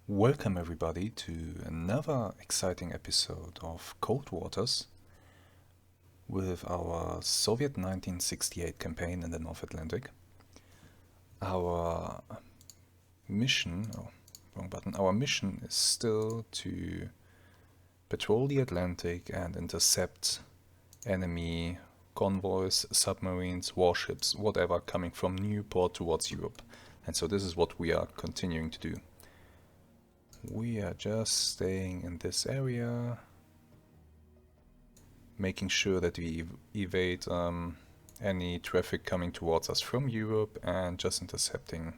Welcome everybody to another exciting episode of Cold Waters with our Soviet 1968 campaign in the North Atlantic. Our mission, our mission is still to patrol the Atlantic and intercept enemy convoys, submarines, warships, whatever coming from Newport towards Europe. And so this is what we are continuing to do. We are just staying in this area, making sure that we evade any traffic coming towards us from Europe and just intercepting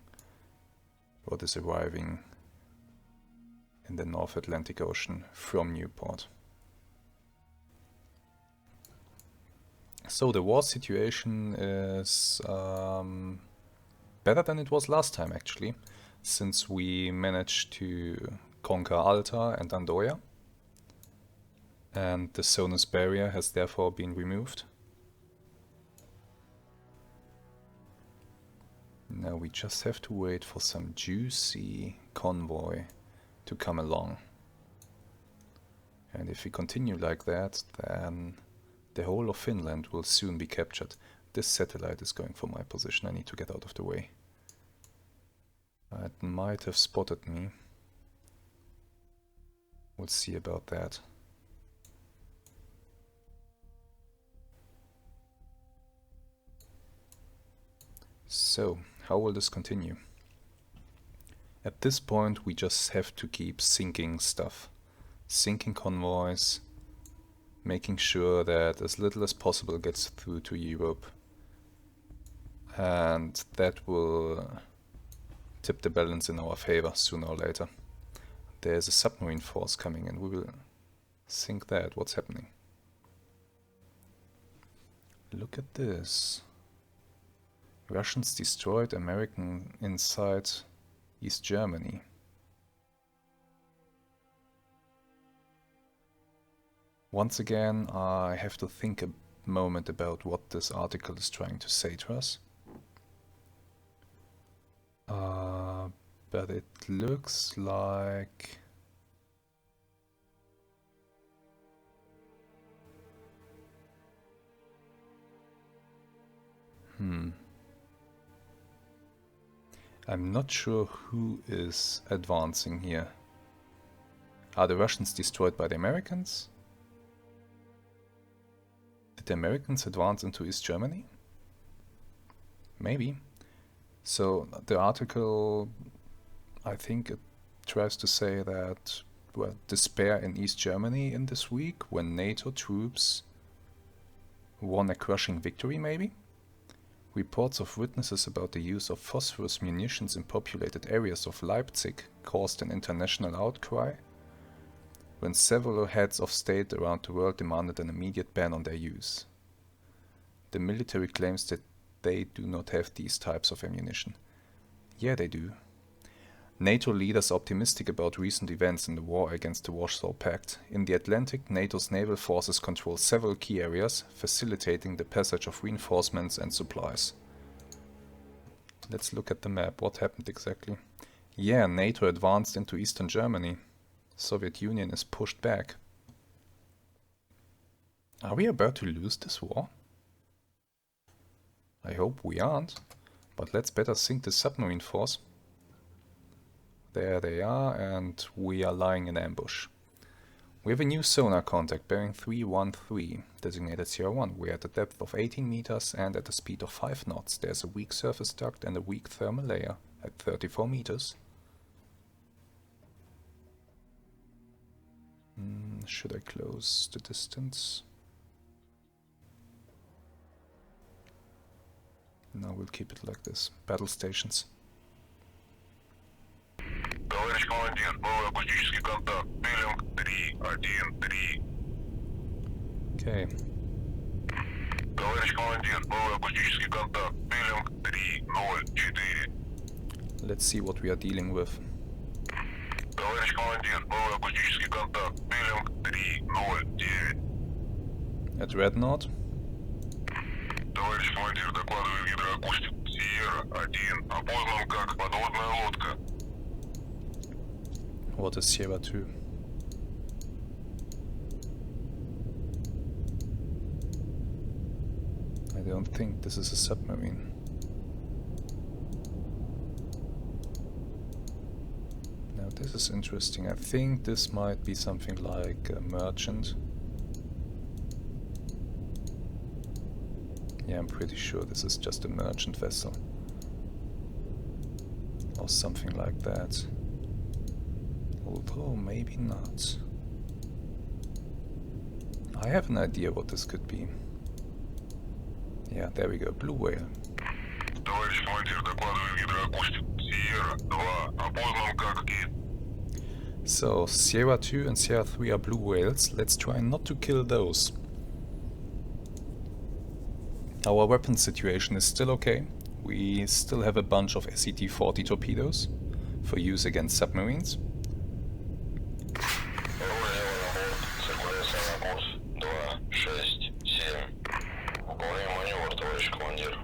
what is arriving in the North Atlantic Ocean from Newport. So the war situation is better than it was last time actually, since we managed to conquer Alta and Andoya, and the Sonus barrier has therefore been removed. Now we just have to wait for some juicy convoy to come along. And if we continue like that, then the whole of Finland will soon be captured. This satellite is going for my position. I need to get out of the way. It might have spotted me. We'll see about that. So, how will this continue? At this point we just have to keep sinking stuff. Sinking convoys, making sure that as little as possible gets through to Europe. And that will tip the balance in our favor sooner or later. There's a submarine force coming in. We will sink that. What's happening? Look at this. Russians destroyed American inside East Germany. Once again, I have to think a moment about what this article is trying to say to us. But it looks like... I'm not sure who is advancing here. Are the Russians destroyed by the Americans? Did the Americans advance into East Germany? Maybe. So the article, I think it tries to say that, well, despair in East Germany in this week when NATO troops won a crushing victory, maybe? Reports of witnesses about the use of phosphorus munitions in populated areas of Leipzig caused an international outcry, when several heads of state around the world demanded an immediate ban on their use. The military claims that they do not have these types of ammunition. Yeah, they do. NATO leaders are optimistic about recent events in the war against the Warsaw Pact. In the Atlantic, NATO's naval forces control several key areas, facilitating the passage of reinforcements and supplies. Let's look at the map. What happened exactly? Yeah, NATO advanced into Eastern Germany. Soviet Union is pushed back. Are we about to lose this war? I hope we aren't, but let's better sink the submarine force. There they are, and we are lying in ambush. We have a new sonar contact bearing 313, designated CR1. We are at a depth of 18 meters and at a speed of 5 knots. There's a weak surface duct and a weak thermal layer at 34 meters. Should I close the distance? No, we'll keep it like this. Battle stations. Товарищ командир, новый акустический контакт. Пилинг 313. Okay. Товарищ командир, новый акустический контакт. Пилинг 304. Let's see what we are dealing with. Товарищ командир, новый акустический контакт. Пилинг 309. At Rednot. Товарищ командир, докладываю гидроакустик. Сиерра 1. Опознан как подводная лодка. What is Sierra 2? I don't think this is a submarine. Now this is interesting. I think this might be something like a merchant. Yeah, I'm pretty sure this is just a merchant vessel. Or something like that. Although, maybe not. I have an idea what this could be. Yeah, there we go, blue whale. Товарищ командир, докладываю гидроакустик. Сиерра 2, опознан как гид. So, Sierra 2 and Sierra 3 are blue whales. Let's try not to kill those. Our weapon situation is still okay. We still have a bunch of SET-40 torpedoes for use against submarines.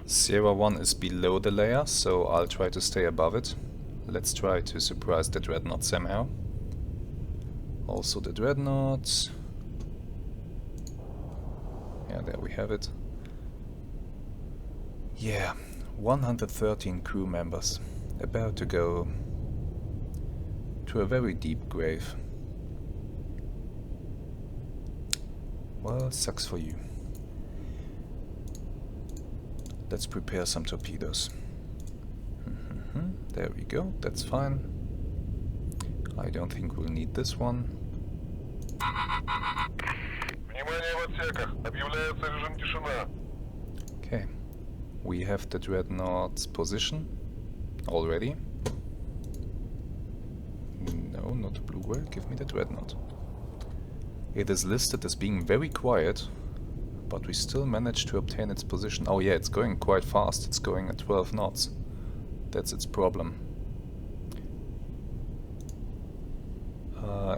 Sierra 1 is below the layer, so I'll try to stay above it. Let's try to surprise the dreadnought somehow. Also the dreadnought. Yeah, there we have it. Yeah, 113 crew members. About to go to a very deep grave. Well, sucks for you. Let's prepare some torpedoes. There we go, that's fine. I don't think we'll need this one. Okay, we have the dreadnought's position already. No, not the blue whale, give me the dreadnought. It is listed as being very quiet, but we still managed to obtain its position. Oh yeah, it's going quite fast. It's going at 12 knots. That's its problem.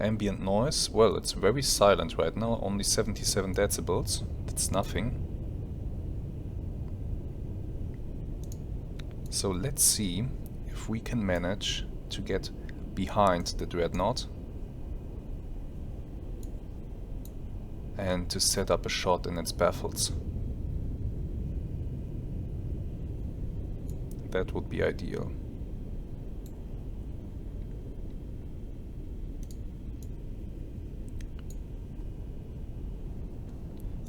Ambient noise. Well, it's very silent right now. Only 77 decibels. That's nothing. So let's see if we can manage to get behind the dreadnought and to set up a shot in its baffles. That would be ideal.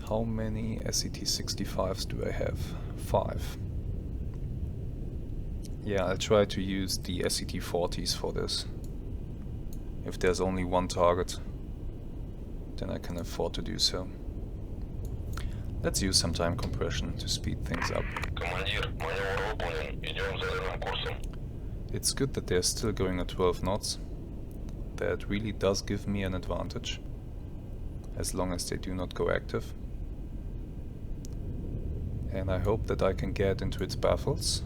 How many SET-65s do I have? 5. Yeah, I'll try to use the SET-40s for this. If there's only one target, then I can afford to do so. Let's use some time compression to speed things up. It's good that they're still going at 12 knots. That really does give me an advantage, as long as they do not go active. And I hope that I can get into its baffles,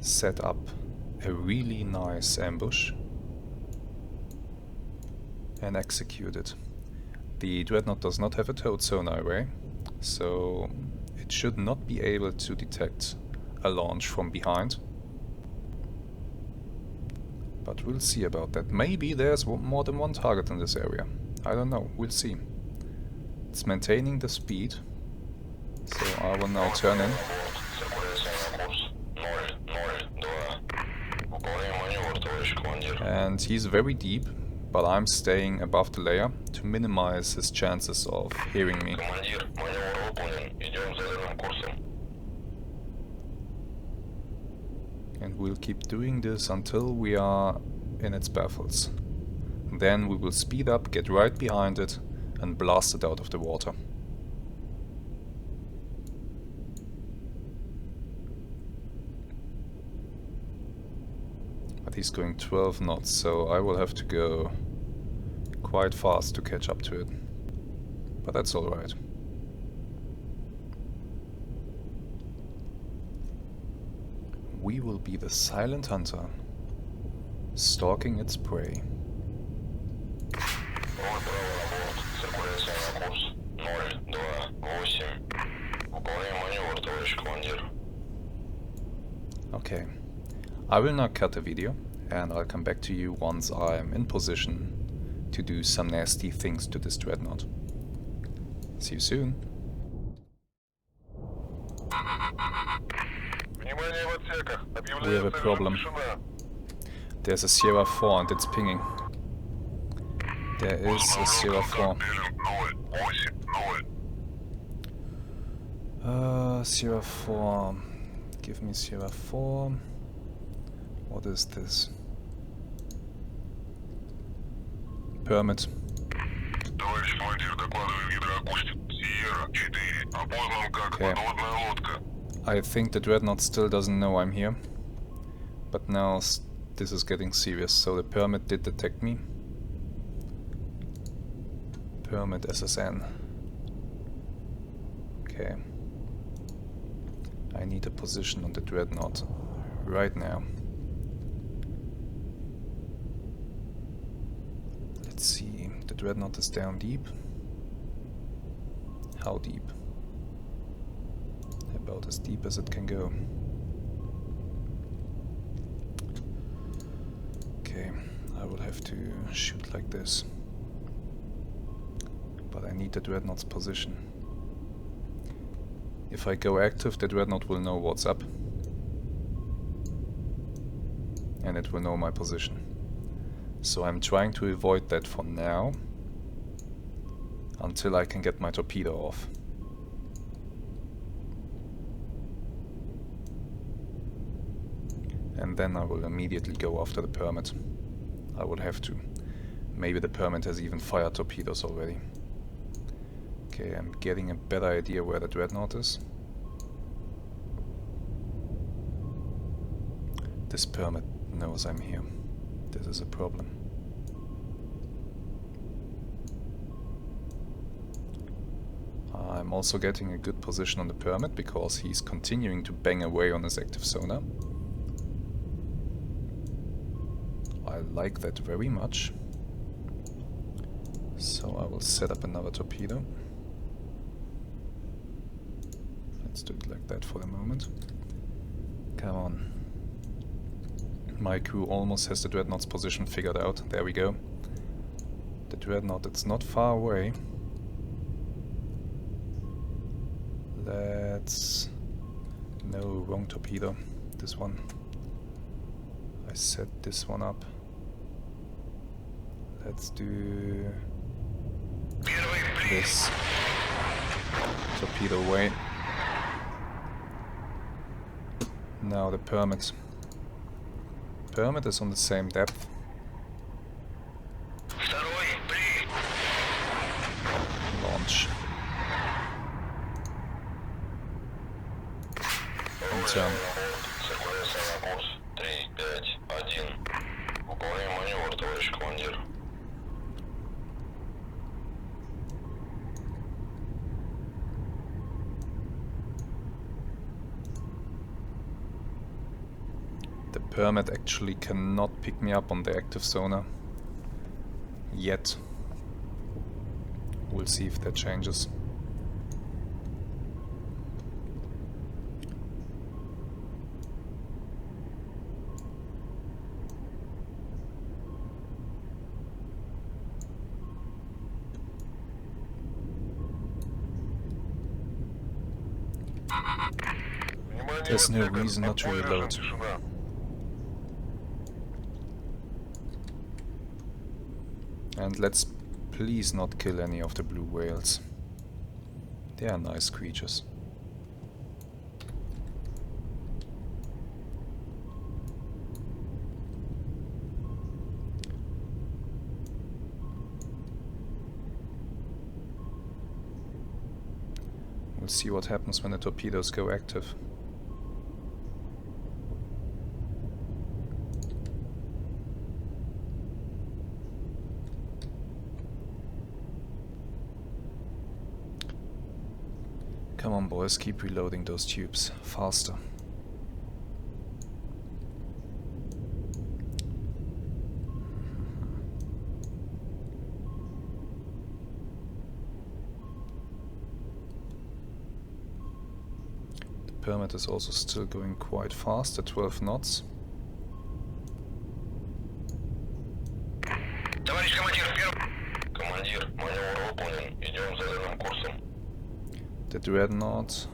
set up a really nice ambush, and execute it. The dreadnought does not have a towed sonar array, so it should not be able to detect a launch from behind. But we'll see about that. Maybe there's more than one target in this area. I don't know, we'll see. It's maintaining the speed, so I will now turn in. And he's very deep, but I'm staying above the layer to minimize his chances of hearing me. And we'll keep doing this until we are in its baffles. Then we will speed up, get right behind it, and blast it out of the water. But he's going 12 knots, so I will have to go quite fast to catch up to it. But that's alright. We will be the silent hunter, stalking its prey. Okay, I will not cut the video, and I'll come back to you once I'm in position to do some nasty things to this dreadnought. See you soon. We have a problem. There's a Sierra 4 and it's pinging. There is a Sierra 4. Sierra 4. Give me Sierra 4. What is this? Permit. Okay. I think the dreadnought still doesn't know I'm here. But now this is getting serious. So the permit did detect me. Permit SSN. Okay. I need a position on the dreadnought right now. Let's see. The dreadnought is down deep. How deep? About as deep as it can go. Okay, I will have to shoot like this. But I need the dreadnought's position. If I go active, the dreadnought will know what's up. And it will know my position. So I'm trying to avoid that for now. Until I can get my torpedo off. And then I will immediately go after the permit. I will have to. Maybe the permit has even fired torpedoes already. Okay, I'm getting a better idea where the dreadnought is. This permit knows I'm here. This is a problem. I'm also getting a good position on the permit because he's continuing to bang away on his active sonar. I like that very much. So I will set up another torpedo. Let's do it like that for the moment. Come on. My crew almost has the dreadnought's position figured out. There we go. The dreadnought, it's not far away. Let's... No, wrong torpedo. This one. I set this one up. Let's do... this. Torpedo away. Now the permit. Permit is on the same depth. Launch. And turn. The permit actually cannot pick me up on the active sonar yet. We'll see if that changes. There's no reason not to reload. And let's please not kill any of the blue whales. They are nice creatures. We'll see what happens when the torpedoes go active. Come on boys, keep reloading those tubes. Faster. The permit is also still going quite fast at 12 knots. Товарищ командир, Командир, маневр выполнен. Идем заданным курсом. The dreadnought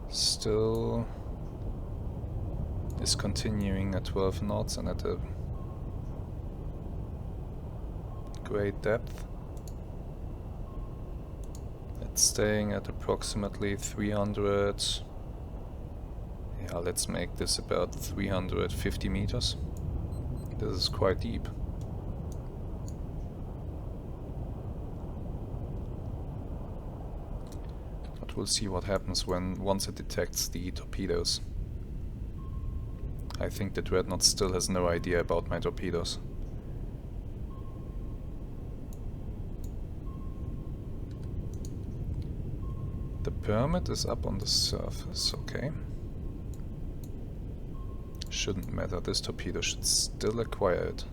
still is continuing at 12 knots and at a great depth. It's staying at approximately 300. Yeah, let's make this about 350 meters. This is quite deep. But we'll see what happens once it detects the torpedoes. I think the dreadnought still has no idea about my torpedoes. The permit is up on the surface, okay. Shouldn't matter, this torpedo should still acquire it,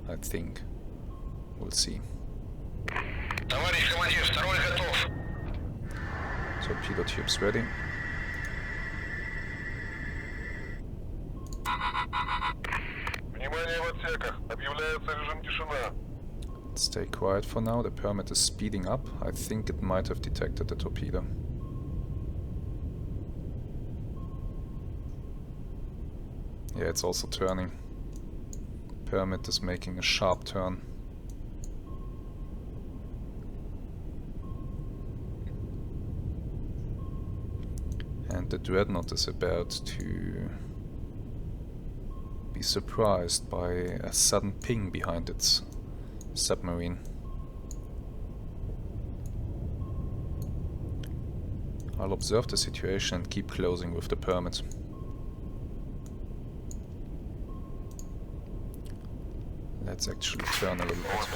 I think. We'll see. Товарищ командир, второй готов. Torpedo tubes ready. Внимание в отсеках. Объявляется режим тишина. Stay quiet for now, the permit is speeding up. I think it might have detected the torpedo. Yeah, it's also turning. Permit is making a sharp turn. And the dreadnought is about to be surprised by a sudden ping behind its submarine. I'll observe the situation and keep closing with the permit. Let's actually turn a little bit.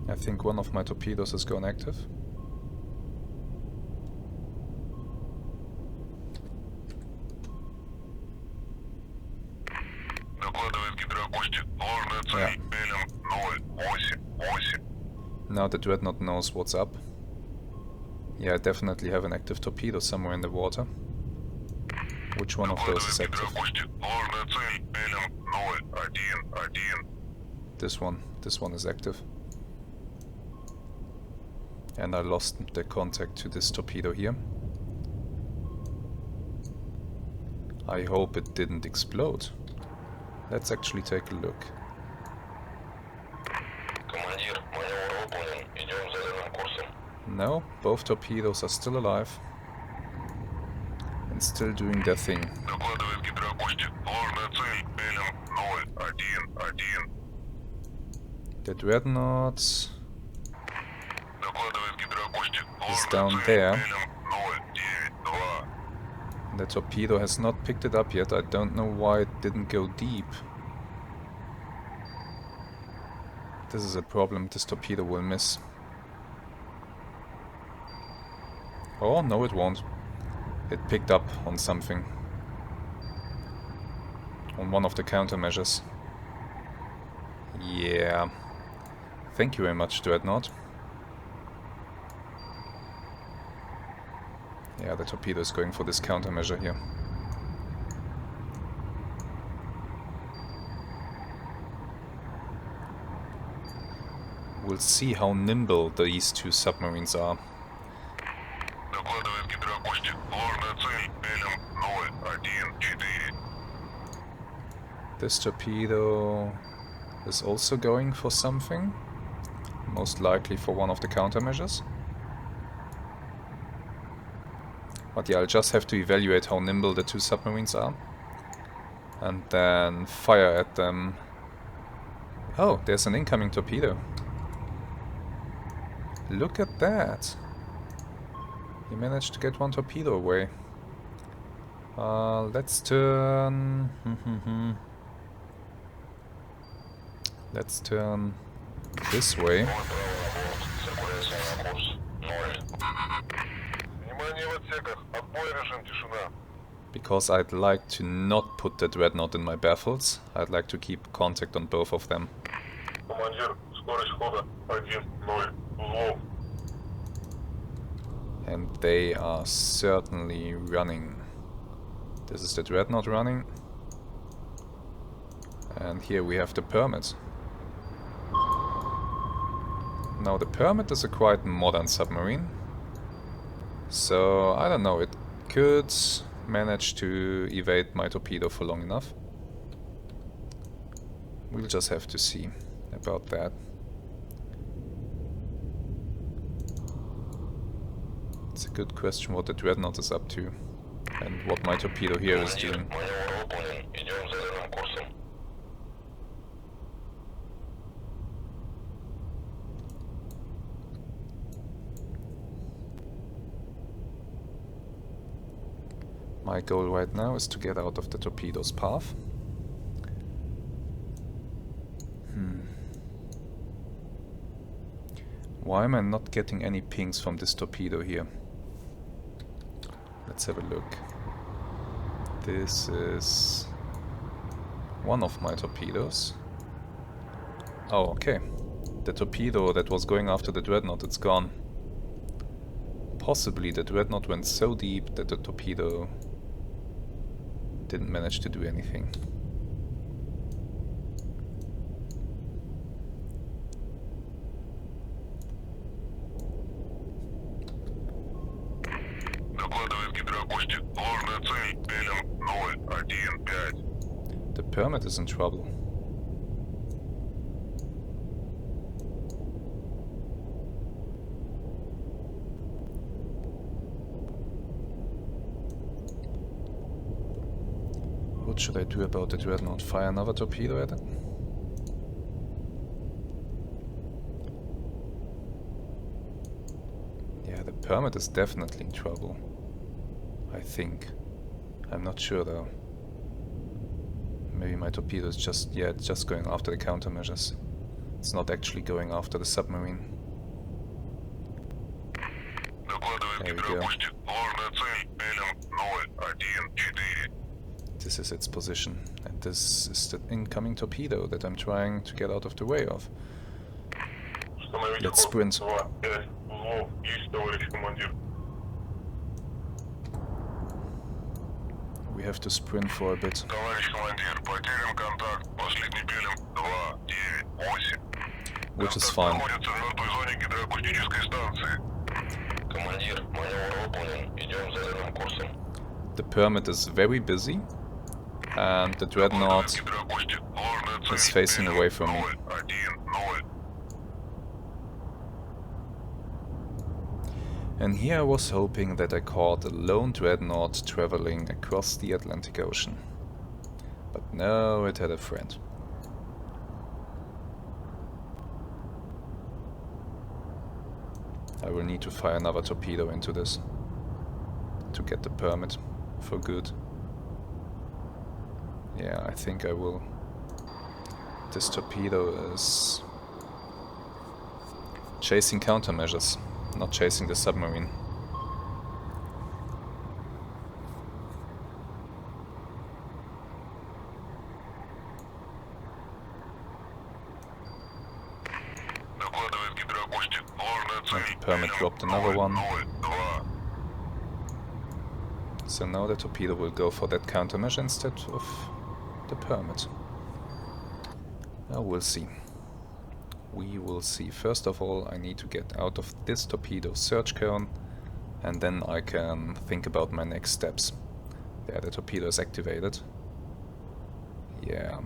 I think one of my torpedoes has gone active. Yeah. Now the dreadnought knows what's up. Yeah, I definitely have an active torpedo somewhere in the water. Which one of those is active? This one is active. And I lost the contact to this torpedo here. I hope it didn't explode. Let's actually take a look. No, both torpedoes are still alive and still doing their thing. The dreadnought is down there. The torpedo has not picked it up yet. I don't know why it didn't go deep. This is a problem. This torpedo will miss. Oh, no it won't. It picked up on something. On one of the countermeasures. Yeah. Thank you very much, Dreadnought. Yeah, the torpedo is going for this countermeasure here. We'll see how nimble these two submarines are. This torpedo is also going for something. Most likely for one of the countermeasures. But yeah, I'll just have to evaluate how nimble the two submarines are. And then fire at them. Oh, there's an incoming torpedo. Look at that. He managed to get one torpedo away. Let's turn... Let's turn this way. Because I'd like to not put the dreadnought in my baffles. I'd like to keep contact on both of them. And they are certainly running. This is the dreadnought running. And here we have the permit. Now the permit is a quite modern submarine. So I don't know, it could manage to evade my torpedo for long enough. We'll just have to see about that. It's a good question what the dreadnought is up to and what my torpedo here is doing. My goal right now is to get out of the torpedo's path. Why am I not getting any pings from this torpedo here? Let's have a look. This is one of my torpedoes. Oh, okay. The torpedo that was going after the dreadnought, it's gone. Possibly the dreadnought went so deep that the torpedo didn't manage to do anything. The permit is in trouble. What should I do about the dreadnought? Fire another torpedo at it? Yeah, the permit is definitely in trouble. I think. I'm not sure though. Maybe my torpedo is just, yeah, it's just going after the countermeasures. It's not actually going after the submarine. There we go. This is its position. And this is the incoming torpedo that I'm trying to get out of the way of. Let's sprint. We have to sprint for a bit. Which is fine. The permit is very busy, and the dreadnought is facing away from me. And here I was hoping that I caught a lone dreadnought traveling across the Atlantic Ocean. But no, it had a friend. I will need to fire another torpedo into this to get the permit for good. Yeah, I think I will. This torpedo is chasing countermeasures, not chasing the submarine. And the permit dropped another one. So now the torpedo will go for that countermeasure instead of the permit. We'll see. We will see. First of all, I need to get out of this torpedo search cone, and then I can think about my next steps. There, the torpedo is activated. Yeah,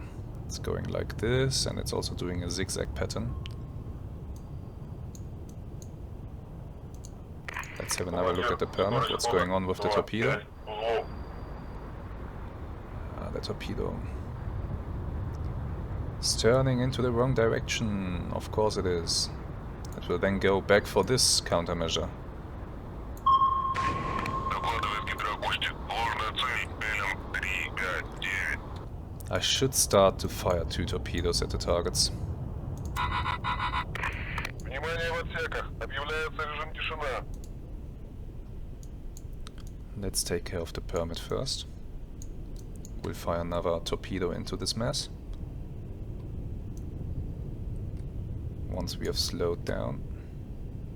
it's going like this, and it's also doing a zigzag pattern. Let's have another look at the permit. What's going on with the torpedo? The torpedo is turning into the wrong direction. Of course it is. It will then go back for this countermeasure. I should start to fire 2 torpedoes at the targets. Let's take care of the permit first. We'll fire another torpedo into this mess. Once we have slowed down.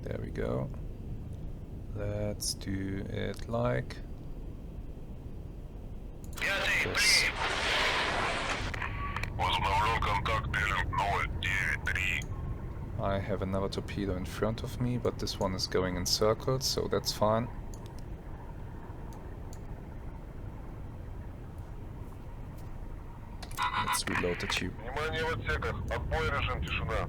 There we go. Let's do it like this. Возобновлен контакт Беллинг 093. I have another torpedo in front of me, but this one is going in circles, so that's fine. Let's reload the tube. Внимание в отсеках. Отбой, режим тишина.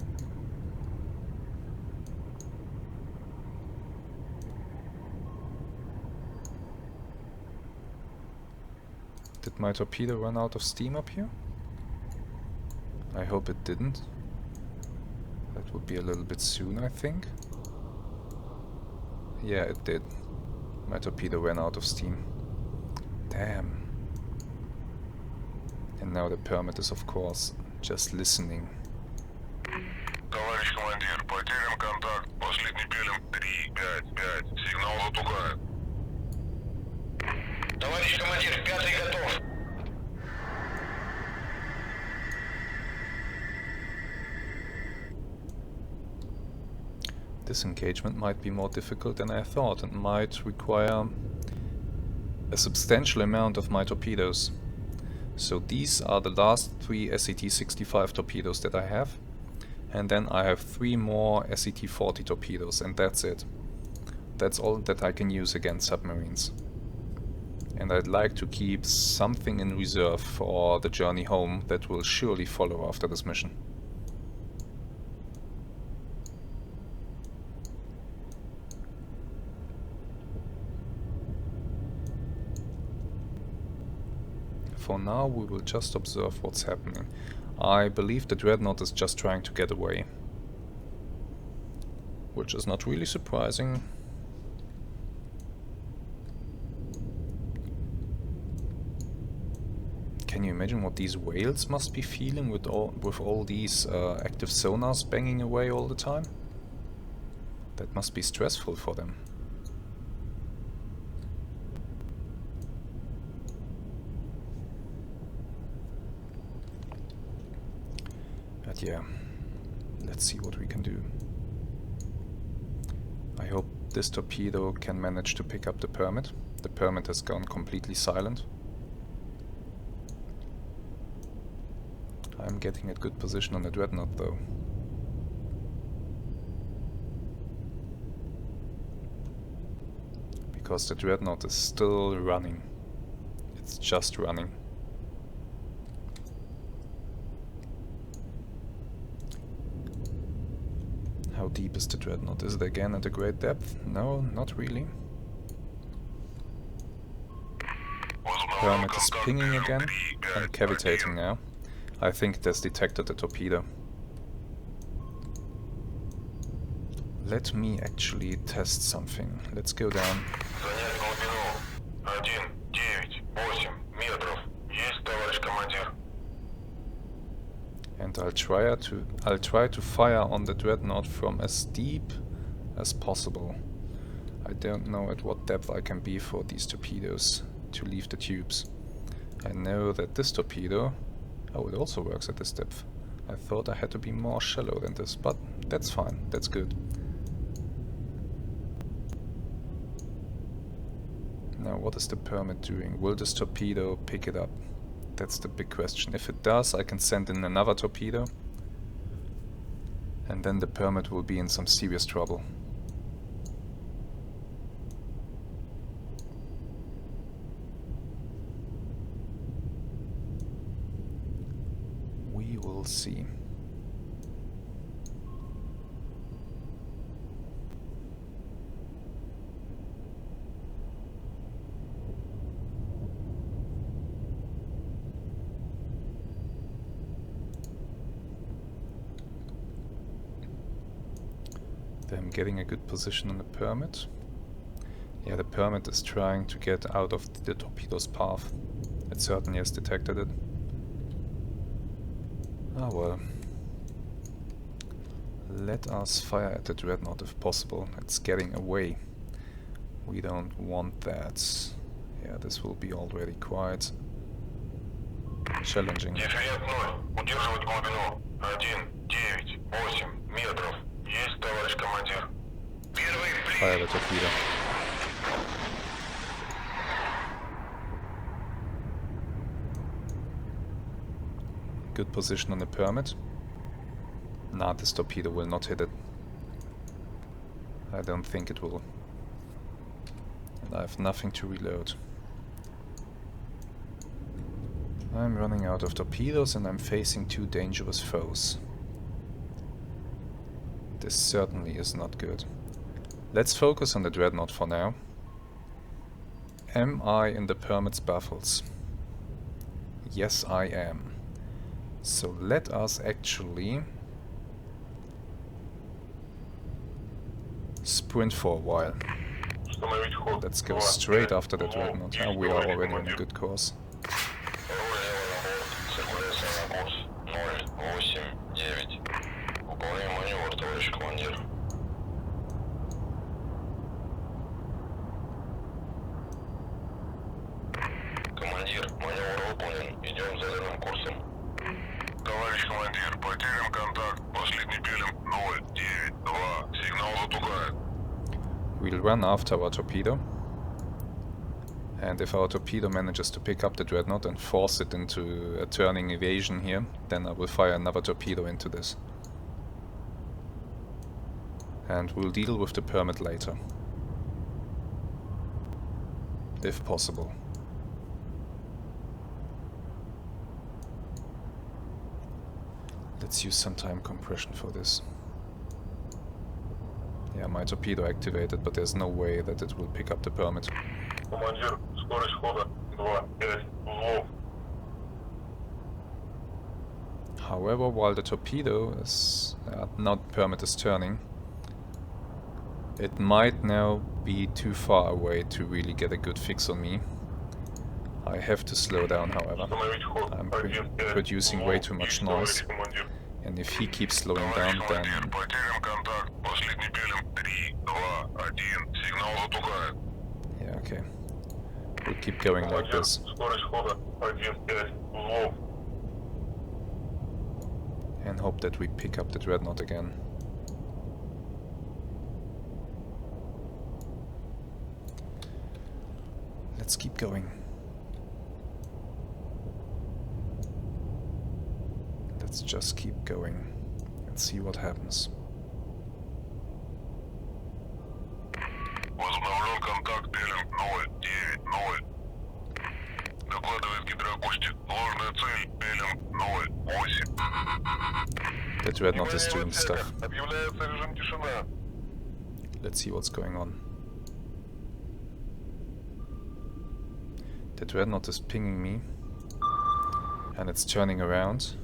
Did my torpedo run out of steam up here? I hope it didn't. That would be a little bit soon, I think. Yeah, it did. My torpedo ran out of steam. Damn. And now the permit is, of course, just listening. Товарищ командир, потерян контакт. Последний Беллинг 355. Сигнал затухает. Товарищ командир, пятый готов. This engagement might be more difficult than I thought and might require a substantial amount of my torpedoes. So these are the last 3 SET-65 torpedoes that I have, and then I have 3 more SET-40 torpedoes, and that's it. That's all that I can use against submarines. And I'd like to keep something in reserve for the journey home that will surely follow after this mission. For now, we will just observe what's happening. I believe the Dreadnought is just trying to get away, which is not really surprising. Can you imagine what these whales must be feeling with all these active sonars banging away all the time? That must be stressful for them. But yeah, let's see what we can do. I hope this torpedo can manage to pick up the permit. The permit has gone completely silent. I'm getting a good position on the Dreadnought though. Because the Dreadnought is still running. It's just running. How deep is the Dreadnought? Is it again at a great depth? No, not really. Permit is pinging again and cavitating now. I think it has detected the torpedo. Let me actually test something. Let's go down. Занять глубину 1,9,8 метров. Есть, товарищ командир. And I'll try to fire on the Dreadnought from as deep as possible. I don't know at what depth I can be for these torpedoes to leave the tubes. I know that this torpedo... Oh, it also works at this depth. I thought I had to be more shallow than this, but that's fine, that's good. Now what is the permit doing? Will this torpedo pick it up? That's the big question. If it does, I can send in another torpedo, and then the permit will be in some serious trouble. We will see. I'm getting a good position on the permit. Yeah, the permit is trying to get out of the torpedo's path. It certainly has detected it. Ah well. Let us fire at the Dreadnought if possible. It's getting away. We don't want that. Yeah, this will be already quite challenging. Дифферент 0. Удерживать глубину 1,9,8 метров. Есть, товарищ командир. Первый Fire прием. the torpedo. Good position on the permit. Nah, this torpedo will not hit it. I don't think it will. And I have nothing to reload. I'm running out of torpedoes and I'm facing two dangerous foes. This certainly is not good. Let's focus on the dreadnought for now. Am I in the permit's baffles? Yes, I am. So let us actually sprint for a while. Let's go straight after the dreadnought. Now we are already on a good course. Командир, маневр выполнен. Идем заданным курсом. Товарищ командир, потерян контакт. Последний пилим 092. Сигнал затухает. We'll run after our torpedo. And if our torpedo manages to pick up the dreadnought and force it into a turning evasion here, then I will fire another torpedo into this. And we'll deal with the permit later. If possible. Let's use some time compression for this. Yeah, my torpedo activated, but there's no way that it will pick up the permit. Командир, скорость хода 2,5 узлов. However, while the torpedo is not permit is turning, it might now be too far away to really get a good fix on me. I have to slow down, however. I'm producing way too much noise. And if he keeps slowing down, then... Yeah, okay. We'll keep going like this. And hope that we pick up the dreadnought again. Let's keep going. Let's just keep going and see what happens. Возобновлен контакт пилим 090. Докладывает гидроакустик. Ложная цель пилим 08. The dreadnought is doing stuff. Объявляется режим тишина. Let's see what's going on. The dreadnought is pinging me. And it's turning around.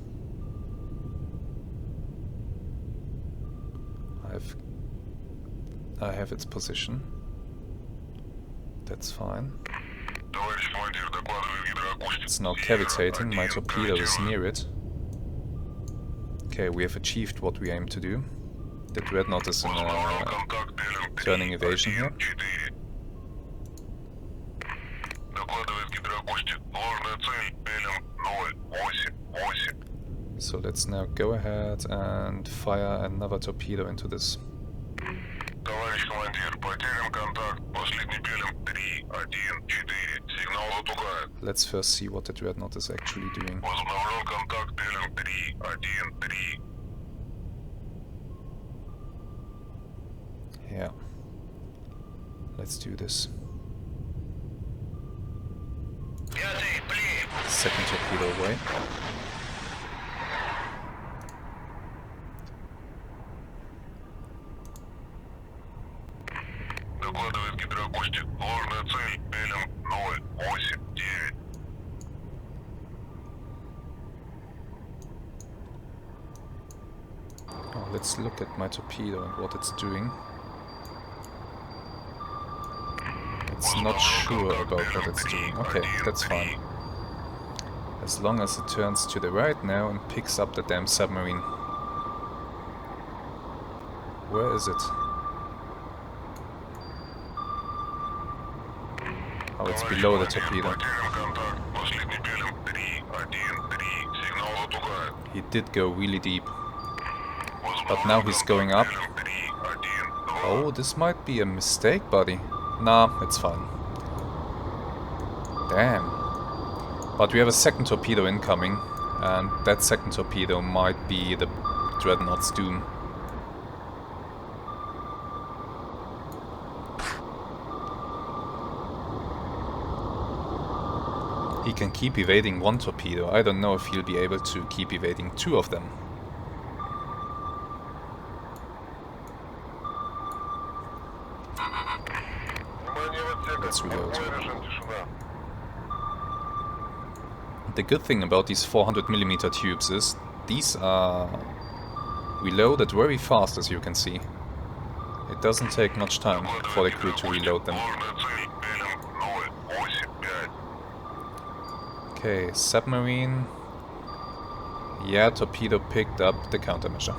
I have its position. That's fine. It's now cavitating. My torpedo is near it. Okay, we have achieved what we aim to do. The dreadnought is in a turning evasion here. So let's now go ahead and fire another torpedo into this. Товарищ командир, потерян контакт. Последний пилим 314. Сигнал затухает. Let's first see what the dreadnought is actually doing. Возобновлен контакт пилим 313. Yeah. Let's do this. Second torpedo away. Докладывает гидроакустик. Ложная цель пилим 089. Oh, let's look at my torpedo and what it's doing. It's not sure about what it's doing. Okay, that's fine. As long as it turns to the right now and picks up the damn submarine. Where is it? Oh, it's below the torpedo. He did go really deep. But now he's going up. Oh, this might be a mistake, buddy. Nah, it's fine. Damn. But we have a second torpedo incoming, and that second torpedo might be the Dreadnought's doom. He can keep evading one torpedo. I don't know if he'll be able to keep evading two of them. Let's reload. The good thing about these 400mm tubes is these are reloaded very fast, as you can see. It doesn't take much time for the crew to reload them. Okay, submarine. Yeah, torpedo picked up the countermeasure.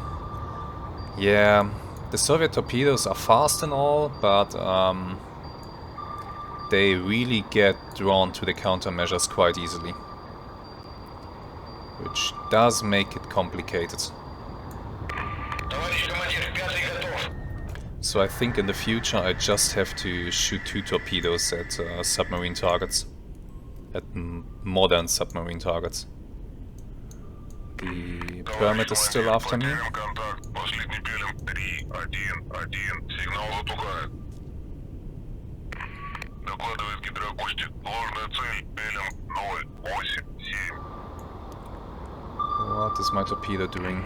Yeah, the Soviet torpedoes are fast and all, but they really get drawn to the countermeasures quite easily. Which does make it complicated. So I think in the future I just have to shoot 2 torpedoes at submarine targets. At modern submarine targets. The Permit is still after me. What is my torpedo doing?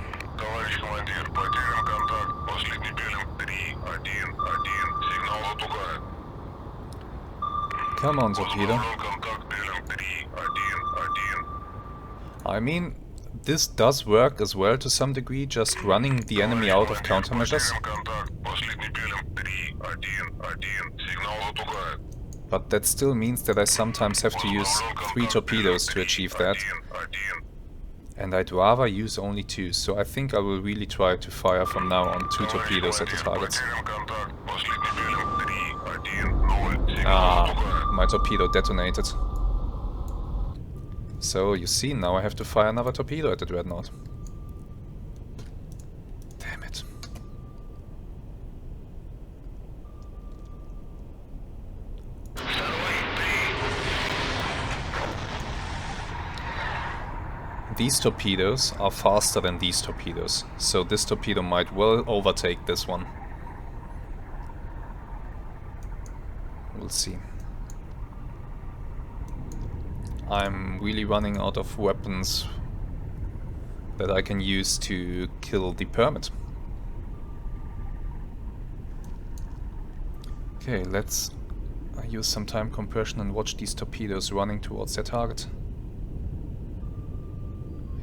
Come on, torpedo. I mean, this does work as well to some degree, just running the enemy out of countermeasures. But that still means that I sometimes have to use 3 torpedoes to achieve that. And I'd rather use only 2, so I think I will really try to fire from now on 2 torpedoes at the targets. Ah, my torpedo detonated. So, you see, now I have to fire another torpedo at the Dreadnought. Damn it. These torpedoes are faster than these torpedoes, so this torpedo might well overtake this one. We'll see. I'm really running out of weapons that I can use to kill the Permit. Okay, let's use some time compression and watch these torpedoes running towards their target.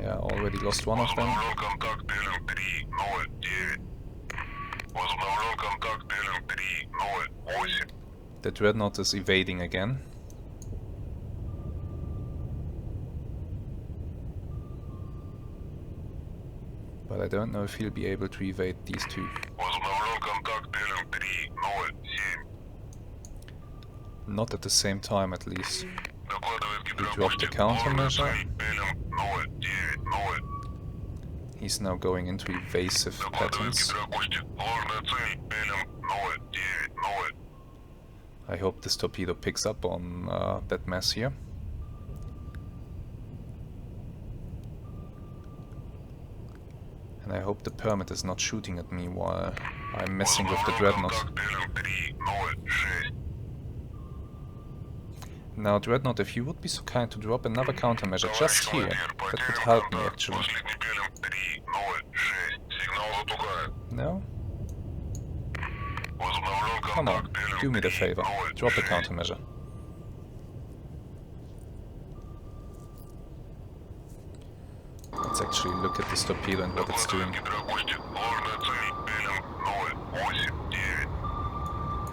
Yeah, already lost one of them. The Dreadnought is evading again. But I don't know if he'll be able to evade these 2. Not at the same time, at least. He dropped the countermeasure. He's now going into evasive patterns. I hope this torpedo picks up on that mess here. And I hope the Permit is not shooting at me while I'm messing with the Dreadnought. Now, Dreadnought, if you would be so kind to drop another countermeasure just here, that would help me actually. No? Come on, do me the favor, drop the countermeasure. Let's actually look at this torpedo and what it's doing.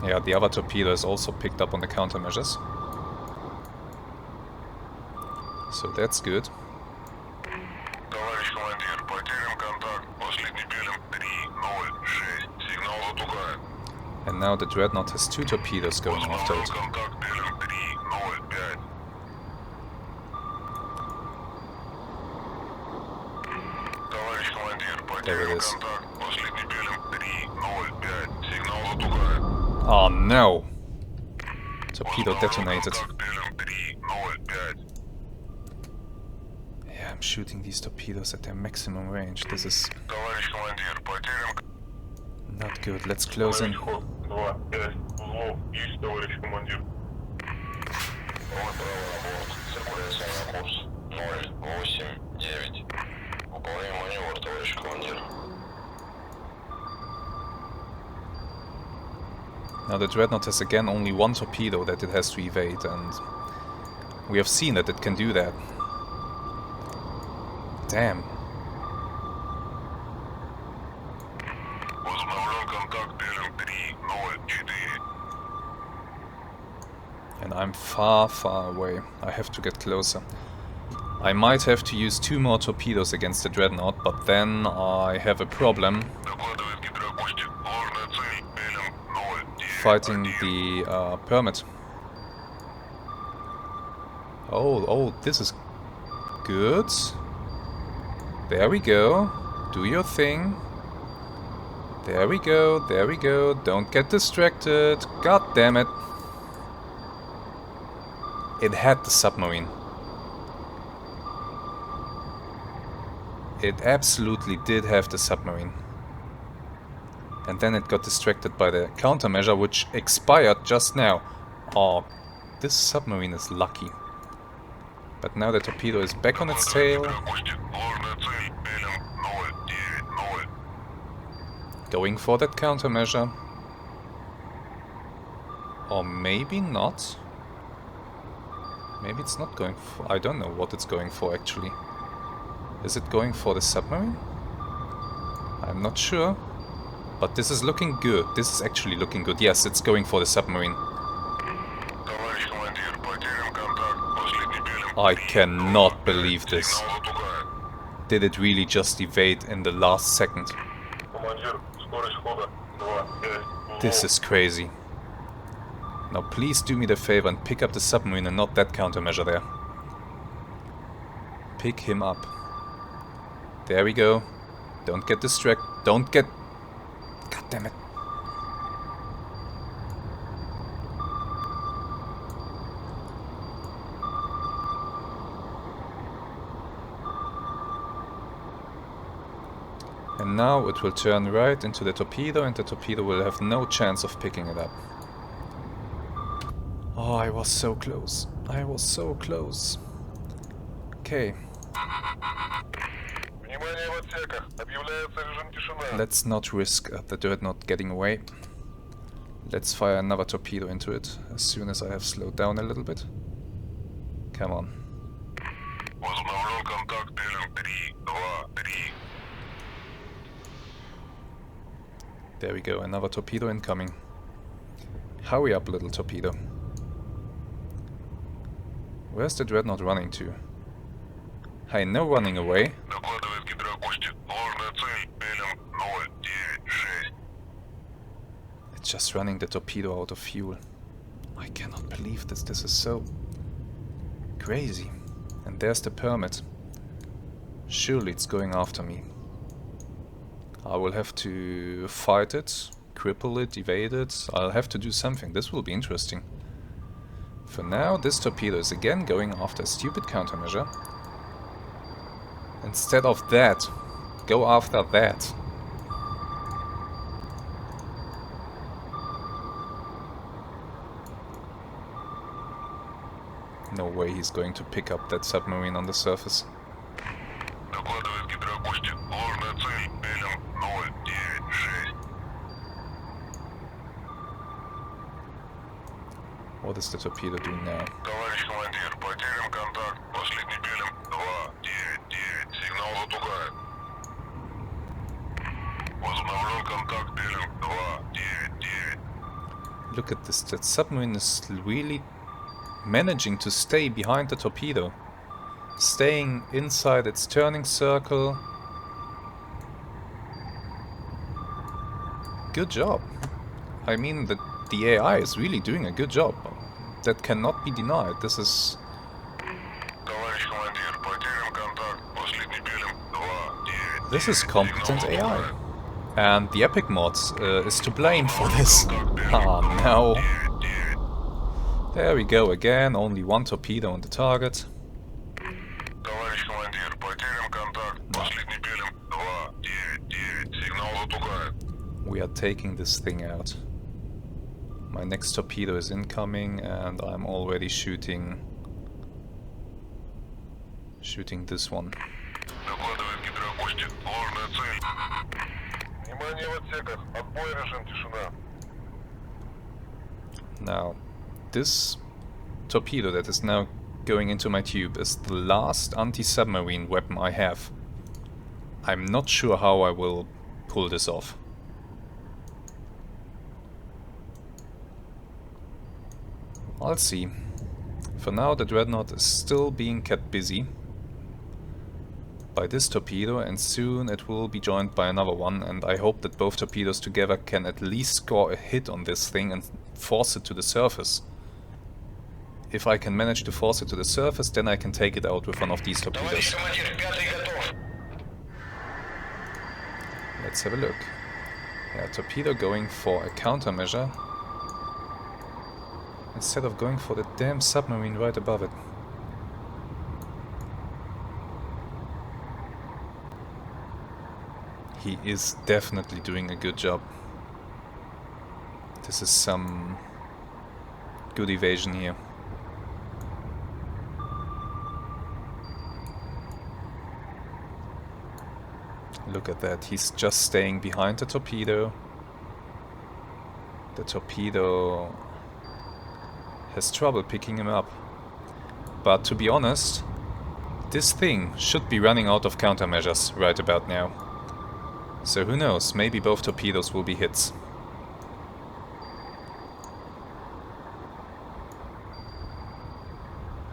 Yeah, the other torpedo is also picked up on the countermeasures. So that's good. And now the Dreadnought has 2 torpedoes going after it. There it is. Oh no! Torpedo detonated. Контакт Белин 305. Yeah, I'm shooting these torpedoes at their maximum range. This is Товарищ командир, потерям not good. Let's close in. ход 2-5 узлов. Есть, товарищ командир. Мы право на борт. Циркуляция на курс 089. Выполняем маневр, товарищ командир. Now the Dreadnought has again only one torpedo that it has to evade, and we have seen that it can do that. Damn. Возобновлен контакт Белин 304. And I'm far, far away. I have to get closer. I might have to use 2 more torpedoes against the Dreadnought, but then I have a problem Докладывает гидроакустик. Ложная цель Белин 091. fighting the permit. Oh, this is good. There we go. Do your thing. There we go, there we go. Don't get distracted. God damn it. It had the submarine. It absolutely did have the submarine. And then it got distracted by the countermeasure, which expired just now. Oh, this submarine is lucky. But now the torpedo is back on its tail. Going for that countermeasure. Or maybe not. Maybe it's not going for... I don't know what it's going for actually. Is it going for the submarine? I'm not sure. But this is looking good. This is actually looking good. Yes, it's going for the submarine. I cannot believe this. Did it really just evade in the last second? This is crazy. Now please do me the favor and pick up the submarine and not that countermeasure there. Pick him up. There we go. Don't get distracted. Don't get... God damn it. And now it will turn right into the torpedo and the torpedo will have no chance of picking it up. Oh, I was so close. I was so close. Okay. Let's not risk the Dreadnought getting away. Let's fire another torpedo into it as soon as I have slowed down a little bit. Come on. There we go, another torpedo incoming. Hurry up, little torpedo. Where's the Dreadnought running to? Hey, no running away. It's just running the torpedo out of fuel. I cannot believe this. This is so crazy. And there's the permit. Surely it's going after me. I will have to fight it, cripple it, evade it. I'll have to do something. This will be interesting. For now, this torpedo is again going after a stupid countermeasure. Instead of that, go after that. No way he's going to pick up that submarine on the surface. What is the torpedo doing now? Look at this, that submarine is really managing to stay behind the torpedo. Staying inside its turning circle. Good job. I mean, the AI is really doing a good job. That cannot be denied. This is... This is competent AI. And the Epic mod is to blame for this. Ah, no. There we go again, only one torpedo on the target. Товарищ командир, потерян контакт. Последний пилим 299. Сигнал затухает. We are taking this thing out. My next torpedo is incoming and I'm already shooting this one. Докладывает гидроакустик. Ложная цель. Внимание в отсеках. Отбой, режим тишина. Now, this torpedo that is now going into my tube is the last anti-submarine weapon I have. I'm not sure how I will pull this off. I'll see. For now, the Dreadnought is still being kept busy by this torpedo, and soon it will be joined by another one, and I hope that both torpedoes together can at least score a hit on this thing and force it to the surface. If I can manage to force it to the surface, then I can take it out with one of these torpedoes. Let's have a look. Yeah, torpedo going for a countermeasure instead of going for the damn submarine right above it. He is definitely doing a good job. This is some good evasion here. Look at that, he's just staying behind the torpedo. The torpedo has trouble picking him up. But to be honest, this thing should be running out of countermeasures right about now. So who knows, maybe both torpedoes will be hits.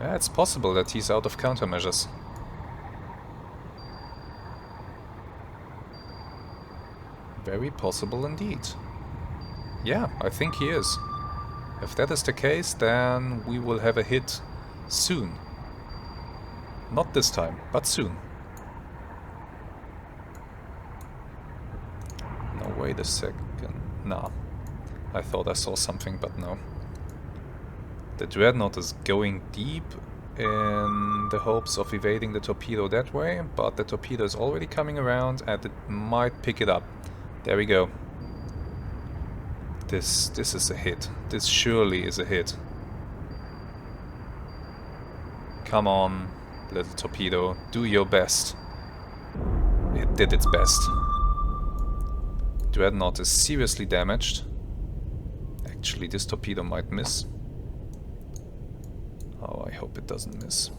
Yeah, it's possible that he's out of countermeasures. Very possible indeed. Yeah, I think he is. If that is the case, then we will have a hit soon. Not this time, but soon. No, wait a second. Nah. I thought I saw something, but no. The Dreadnought is going deep in the hopes of evading the torpedo that way, but the torpedo is already coming around and it might pick it up. There we go. This is a hit. This surely is a hit. Come on, little torpedo, do your best. It did its best. Dreadnought is seriously damaged. Actually, this torpedo might miss. Oh, I hope it doesn't miss.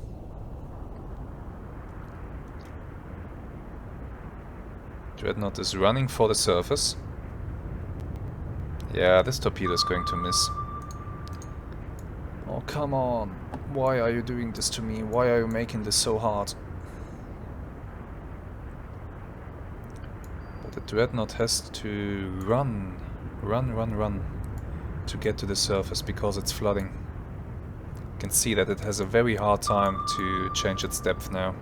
Dreadnought is running for the surface. Yeah, this torpedo is going to miss. Oh, come on. Why are you doing this to me? Why are you making this so hard? But the Dreadnought has to run to get to the surface because it's flooding. You can see that it has a very hard time to change its depth now.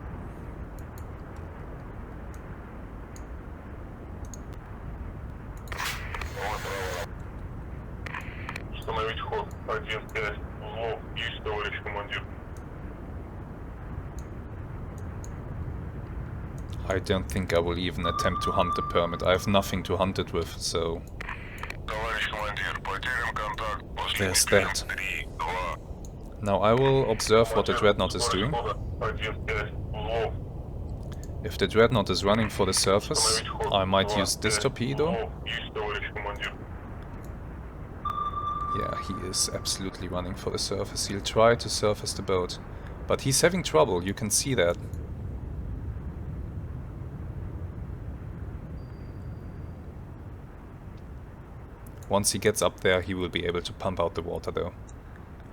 Установить ход 1-5 узлов. Есть, товарищ командир. I don't think I will even attempt to hunt the permit. I have nothing to hunt it with, so... Товарищ командир, потерян контакт. There's that. Now I will observe what the Dreadnought is doing. If the Dreadnought is running for the surface, I might use this torpedo. Yeah, he is absolutely running for the surface. He'll try to surface the boat. But he's having trouble, you can see that. Once he gets up there, he will be able to pump out the water though.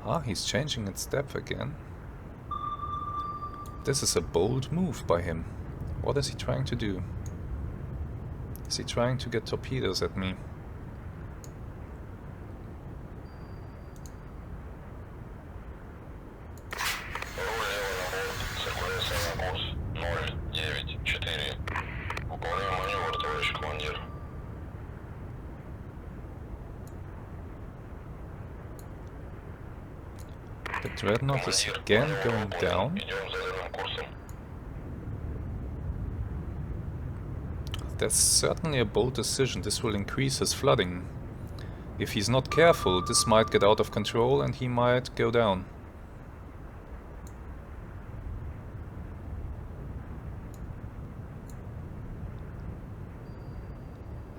Ah, he's changing its depth again. This is a bold move by him. What is he trying to do? Is he trying to get torpedoes at me? The dreadnought is again going down. Идем заданным курсом. That's certainly a bold decision. This will increase his flooding. If he's not careful, this might get out of control and he might go down.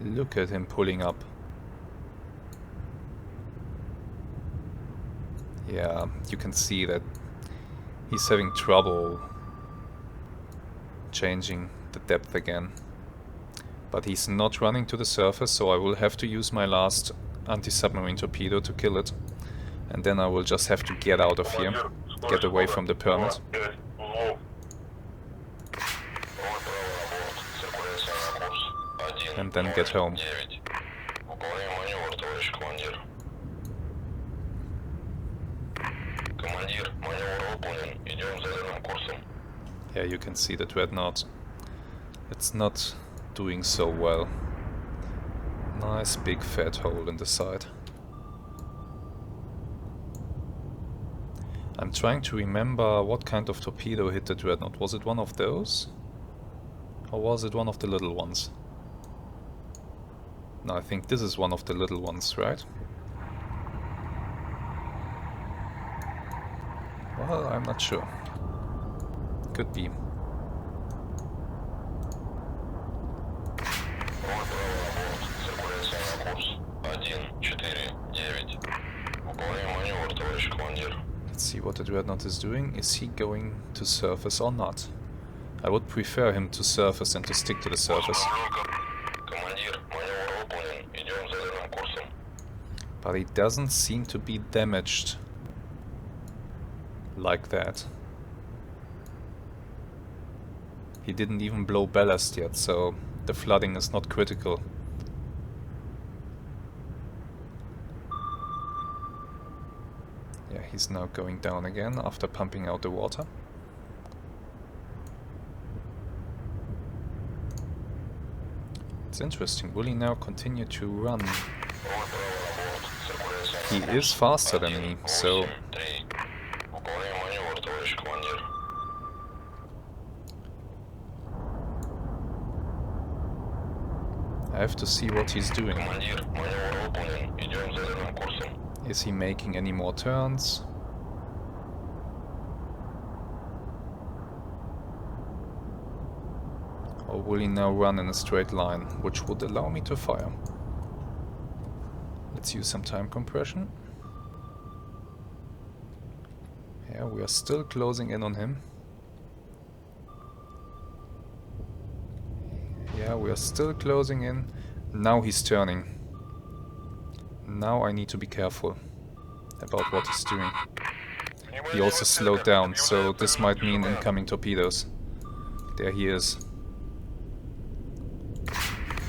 Look at him pulling up. Yeah, you can see that he's having trouble changing the depth again. But he's not running to the surface, so I will have to use my last anti-submarine torpedo to kill it. And then I will just have to get out of here, get away from the permit. And then get home. Yeah, you can see the dreadnought. It's not doing so well. Nice big fat hole in the side. I'm trying to remember what kind of torpedo hit the dreadnought. Was it one of those? Or was it one of the little ones? No, I think this is one of the little ones, right? Well, I'm not sure. Could be. Let's see what the dreadnought is doing. Is he going to surface or not? I would prefer him to surface and to stick to the surface. But he doesn't seem to be damaged like that. He didn't even blow ballast yet, so the flooding is not critical. Yeah, he's now going down again after pumping out the water. It's interesting, will he now continue to run? He is faster than me, so... I have to see what he's doing. Is he making any more turns? Or will he now run in a straight line, which would allow me to fire? Let's use some time compression. Yeah, we are still closing in on him. Yeah, we are still closing in. Now he's turning. Now I need to be careful about what he's doing. He also slowed down, so this might mean incoming torpedoes. There he is.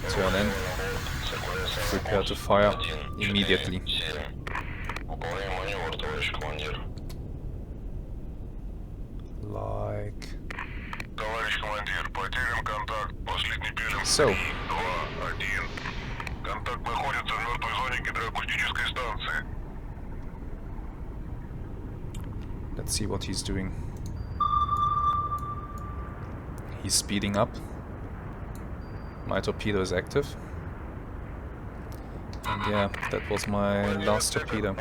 Turn in. Prepare to fire immediately. Like... So. Let's see what he's doing. He's speeding up. My torpedo is active. And yeah, that was my last torpedo.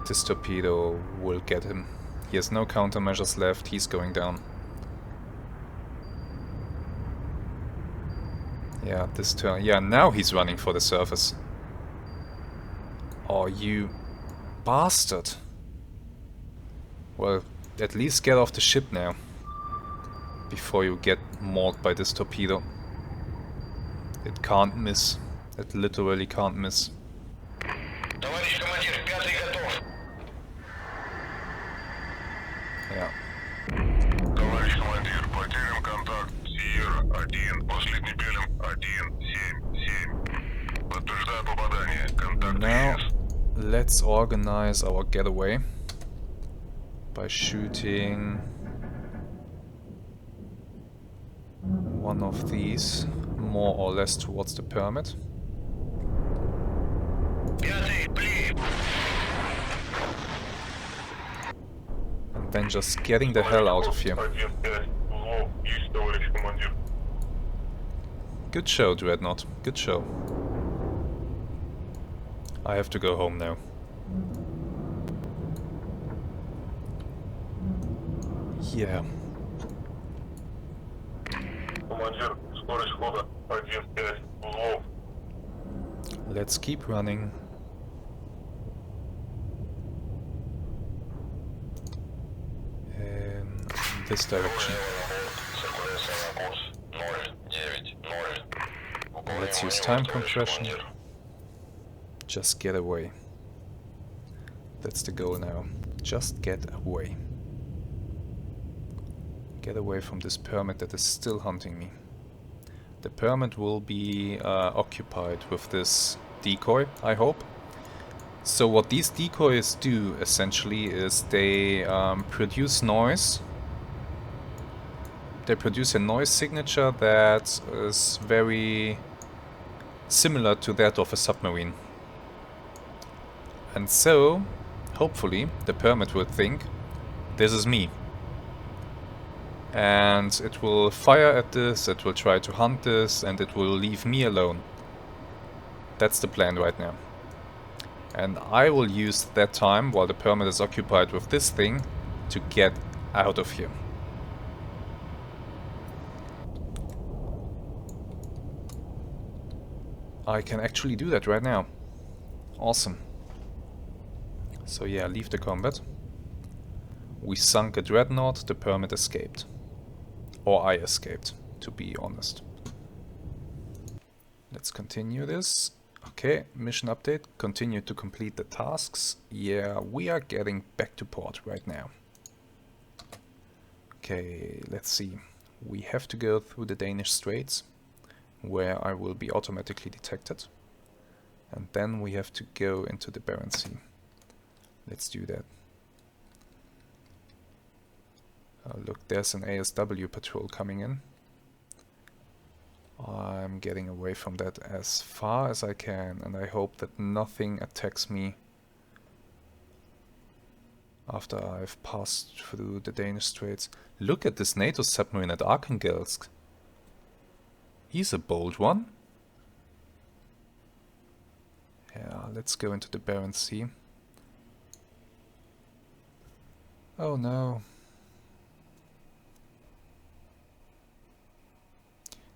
This torpedo will get him. He has no countermeasures left, he's going down. Yeah, this turn. Yeah, now he's running for the surface. Oh, you bastard. Well, at least get off the ship now. Before you get mauled by this torpedo. It can't miss. It literally can't miss. Yeah. Now, let's organize our getaway by shooting one of these, more or less towards the pyramid. And then just getting the hell out of here. 1-5, узлов, есть, товарищ командир. Good show, Dreadnought. Good show. I have to go home now. Yeah. Командир, скорость хода 1-5, узлов. Let's keep running. In this direction. Let's use time compression. Just get away. That's the goal now. Just get away. Get away from this pyramid that is still hunting me. The pyramid will be occupied with this decoy, I hope. So what these decoys do essentially is they produce noise. They produce a noise signature that is very similar to that of a submarine. And so, hopefully, the pyramid will think, this is me. And it will fire at this, it will try to hunt this, and it will leave me alone. That's the plan right now. And I will use that time, while the pyramid is occupied with this thing, to get out of here. I can actually do that right now. Awesome. So yeah, leave the combat. We sunk a dreadnought, the pyramid escaped. Or I escaped, to be honest. Let's continue this. Okay, mission update. Continue to complete the tasks. Yeah, we are getting back to port right now. Okay, let's see. We have to go through the Danish Straits, where I will be automatically detected. And then we have to go into the Barents Sea. Let's do that. Look, there's an ASW patrol coming in. I'm getting away from that as far as I can, and I hope that nothing attacks me after I've passed through the Danish Straits. Look at this NATO submarine at Arkhangelsk. He's a bold one. Yeah, let's go into the Barents Sea. Oh no.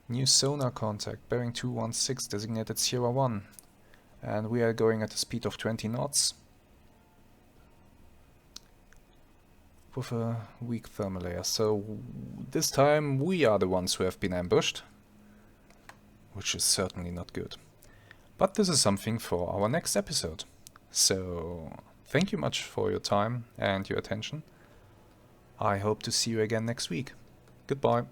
New sonar contact, bearing 216, designated Sierra 1. And we are going at a speed of 20 knots. With a weak thermal layer. So this time we are the ones who have been ambushed. Which is certainly not good. But this is something for our next episode. So thank you much for your time and your attention. I hope to see you again next week. Goodbye.